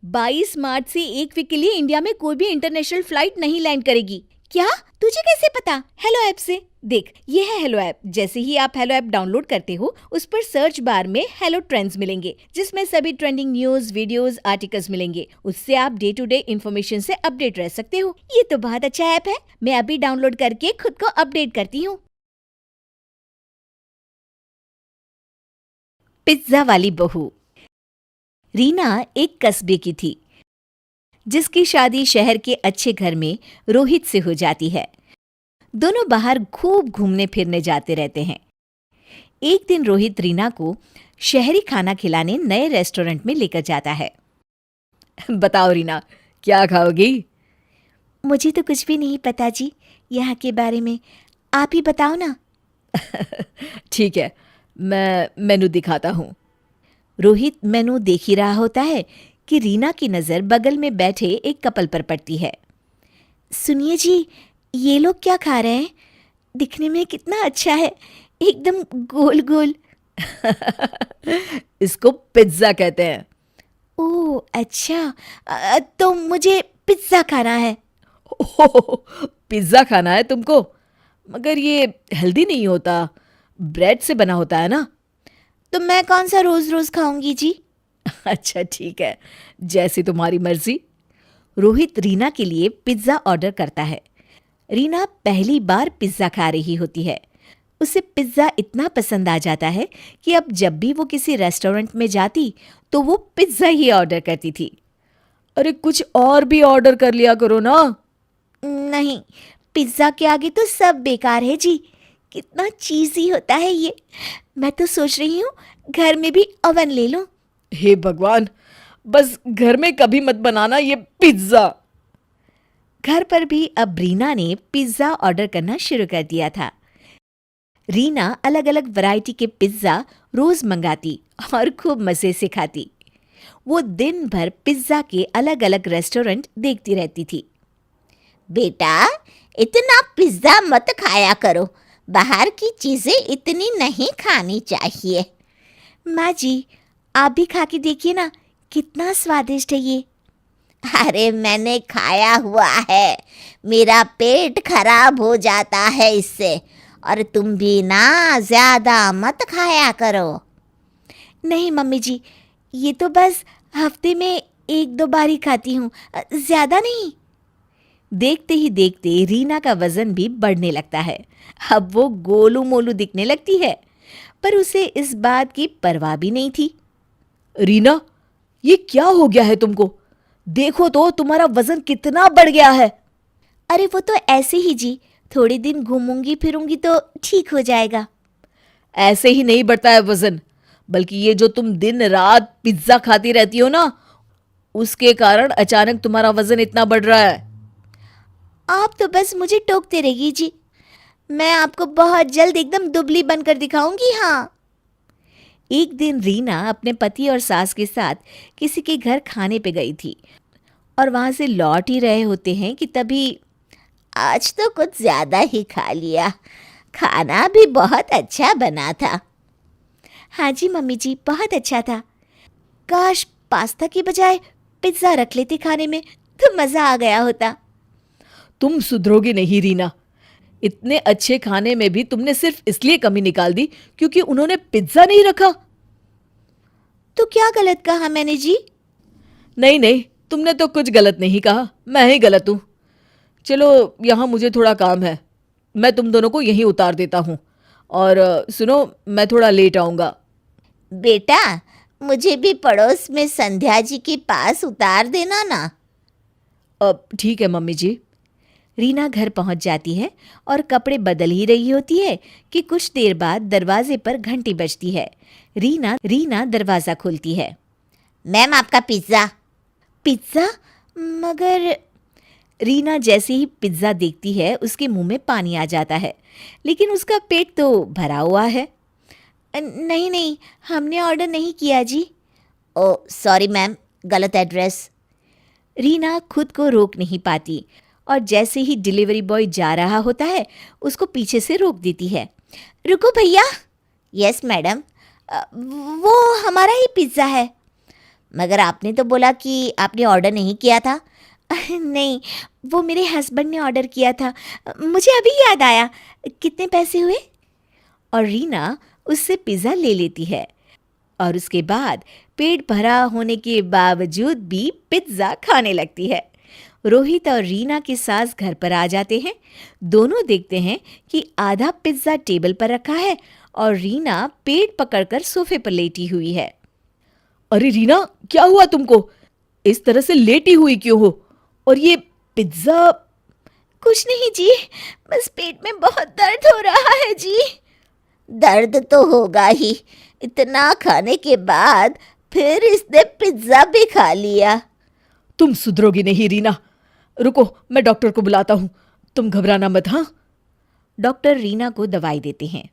22 मार्च से 1 वीक के लिए इंडिया में कोई भी इंटरनेशनल फ्लाइट नहीं लैंड करेगी। क्या? तुझे कैसे पता? हेलो ऐप से। देख, ये है हेलो ऐप। जैसे ही आप हेलो ऐप डाउनलोड करते हो, उस पर सर्च बार में हेलो ट्रेंड्स मिलेंगे, जिसमें सभी ट्रेंडिंग न्यूज, वीडियोस, आर्टिकल्स मिलेंगे। उससे आप डे टू डे इन्फॉर्मेशन से अपडेट रह सकते हो। ये तो बहुत अच्छा ऐप है। मैं अभी डाउनलोड करके खुद को अपडेट करती हूँ। पिज्जा वाली बहू। रीना एक कस्बे की थी, जिसकी शादी शहर के अच्छे घर में रोहित से हो जाती है। दोनों बाहर खूब घूमने फिरने जाते रहते हैं। एक दिन रोहित रीना को शहरी खाना खिलाने नए रेस्टोरेंट में लेकर जाता है। बताओ रीना, क्या खाओगी? मुझे तो कुछ भी नहीं पता जी, यहाँ के बारे में। आप ही बताओ ना। ठीक है, मैं मेनू दिखाता हूँ। रोहित मेनू देख ही रहा होता है कि रीना की नज़र बगल में बैठे एक कपल पर पड़ती है। सुनिए जी, ये लोग क्या खा रहे हैं? दिखने में कितना अच्छा है, एकदम गोल गोल। इसको पिज्ज़ा कहते हैं। ओह अच्छा, तो मुझे पिज्ज़ा खाना है। ओह, पिज्ज़ा खाना है तुमको? मगर ये हेल्दी नहीं होता, ब्रेड से बना होता है ना। तो मैं कौन सा रोज़ रोज़ खाऊंगी जी? अच्छा ठीक है, जैसी तुम्हारी मर्जी। रोहित रीना के लिए पिज्ज़ा ऑर्डर करता है। रीना पहली बार पिज्ज़ा खा रही होती है। उसे पिज्ज़ा इतना पसंद आ जाता है कि अब जब भी वो किसी रेस्टोरेंट में जाती तो वो पिज्ज़ा ही ऑर्डर करती थी। अरे कुछ और भी ऑर्डर कर लिया करो ना। नहीं, पिज्ज़ा के आगे तो सब बेकार है जी। कितना चीज़ी होता है ये। मैं तो सोच रही हूँ घर में भी ओवन ले लूँ। हे भगवान, बस घर में कभी मत बनाना ये पिज्ज़ा। घर पर भी अब रीना ने पिज्ज़ा ऑर्डर करना शुरू कर दिया था। रीना अलग अलग वैरायटी के पिज्ज़ा रोज़ मंगाती और खूब मज़े से खाती। वो दिन भर पिज्ज़ा के अलग अलग रेस्टोरेंट देखती रहती थी। बेटा, इतना पिज्ज़ा मत खाया करो। बाहर की चीज़ें इतनी नहीं खानी चाहिए। माँ जी, आप भी खा के देखिए ना, कितना स्वादिष्ट है ये। अरे मैंने खाया हुआ है, मेरा पेट खराब हो जाता है इससे। और तुम भी ना ज़्यादा मत खाया करो। नहीं मम्मी जी, ये तो बस हफ्ते में 1-2 बार ही खाती हूँ, ज़्यादा नहीं। देखते ही देखते रीना का वज़न भी बढ़ने लगता है। अब वो गोलू मोलू दिखने लगती है, पर उसे इस बात की परवाह भी नहीं थी। रीना, ये क्या हो गया है तुमको? देखो तो तुम्हारा वज़न कितना बढ़ गया है। अरे वो तो ऐसे ही जी, थोड़े दिन घूमूंगी फिरूंगी तो ठीक हो जाएगा। ऐसे ही नहीं बढ़ता है वज़न, बल्कि ये जो तुम दिन रात पिज्ज़ा खाती रहती हो ना, उसके कारण अचानक तुम्हारा वज़न इतना बढ़ रहा है। आप तो बस मुझे टोकते रहिए जी। मैं आपको बहुत जल्द एकदम दुबली बनकर दिखाऊंगी। हाँ। एक दिन रीना अपने पति और सास के साथ किसी के घर खाने पे गई थी और वहां से लौट ही रहे होते हैं कि तभी आज तो कुछ ज़्यादा ही खा लिया। खाना भी बहुत अच्छा बना था। हाँ जी मम्मी जी, बहुत अच्छा था। काश पास्ता की बजाय पिज्ज़ा रख लेते खाने में, तो मज़ा आ गया होता। तुम सुधरोगी नहीं रीना। इतने अच्छे खाने में भी तुमने सिर्फ इसलिए कमी निकाल दी क्योंकि उन्होंने पिज्ज़ा नहीं रखा। तो क्या गलत कहा मैंने जी? नहीं नहीं, तुमने तो कुछ गलत नहीं कहा, मैं ही गलत हूँ। चलो, यहाँ मुझे थोड़ा काम है, मैं तुम दोनों को यहीं उतार देता हूँ। और सुनो, मैं थोड़ा लेट आऊँगा। बेटा, मुझे भी पड़ोस में संध्या जी के पास उतार देना ना। अब ठीक है मम्मी जी। रीना घर पहुंच जाती है और कपड़े बदल ही रही होती है कि कुछ देर बाद दरवाजे पर घंटी बजती है। रीना दरवाज़ा खोलती है। मैम, आपका पिज़्ज़ा। पिज़्ज़ा? मगर रीना जैसे ही पिज़्ज़ा देखती है उसके मुंह में पानी आ जाता है, लेकिन उसका पेट तो भरा हुआ है। नहीं नहीं, हमने ऑर्डर नहीं किया जी। ओ सॉरी मैम, गलत एड्रेस। रीना खुद को रोक नहीं पाती और जैसे ही डिलीवरी बॉय जा रहा होता है उसको पीछे से रोक देती है। रुको भैया। यस मैडम, वो हमारा ही पिज़्ज़ा है। मगर आपने तो बोला कि आपने ऑर्डर नहीं किया था। नहीं, वो मेरे हस्बैंड ने ऑर्डर किया था। मुझे अभी याद आया। कितने पैसे हुए? और रीना उससे पिज़्ज़ा ले लेती है और उसके बाद पेट भरा होने के बावजूद भी पिज़्ज़ा खाने लगती है। रोहित और रीना की सास घर पर आ जाते हैं। दोनों देखते हैं कि आधा पिज़्ज़ा टेबल पर रखा है और रीना पेट पकड़कर सोफे पर लेटी हुई है। अरे रीना, क्या हुआ तुमको? इस तरह से लेटी हुई क्यों हो? और ये पिज़्ज़ा? कुछ नहीं जी, बस पेट में बहुत दर्द हो रहा है जी। दर्द तो होगा ही, इतना खाने के बाद फिर इसने पिज्ज़ा भी खा लिया। तुम सुधरोगी नहीं रीना। रुको, मैं डॉक्टर को बुलाता हूँ। तुम घबराना मत, हाँ? डॉक्टर रीना को दवाई देते हैं।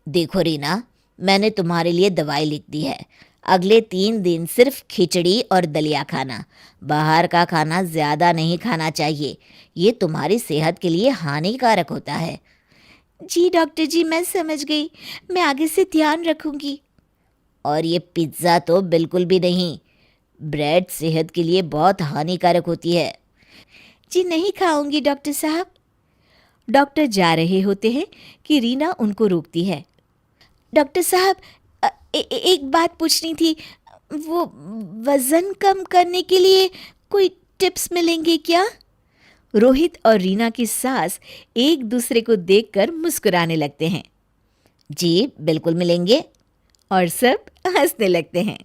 देखो रीना, मैंने तुम्हारे लिए दवाई लिख दी है। अगले 3 दिन सिर्फ खिचड़ी और दलिया खाना। बाहर का खाना ज़्यादा नहीं खाना चाहिए, ये तुम्हारी सेहत के लिए हानिकारक होता है। जी डॉक्टर जी, मैं समझ गई। मैं आगे से ध्यान रखूंगी। और ये पिज़्ज़ा तो बिल्कुल भी नहीं। ब्रेड सेहत के लिए बहुत हानिकारक होती है। जी नहीं खाऊंगी डॉक्टर साहब। डॉक्टर जा रहे होते हैं कि रीना उनको रोकती है। डॉक्टर साहब, एक बात पूछनी थी। वो वज़न कम करने के लिए कोई टिप्स मिलेंगे क्या? रोहित और रीना की सास एक दूसरे को देखकर मुस्कुराने लगते हैं जी बिल्कुल मिलेंगे। और सब हंसने लगते हैं।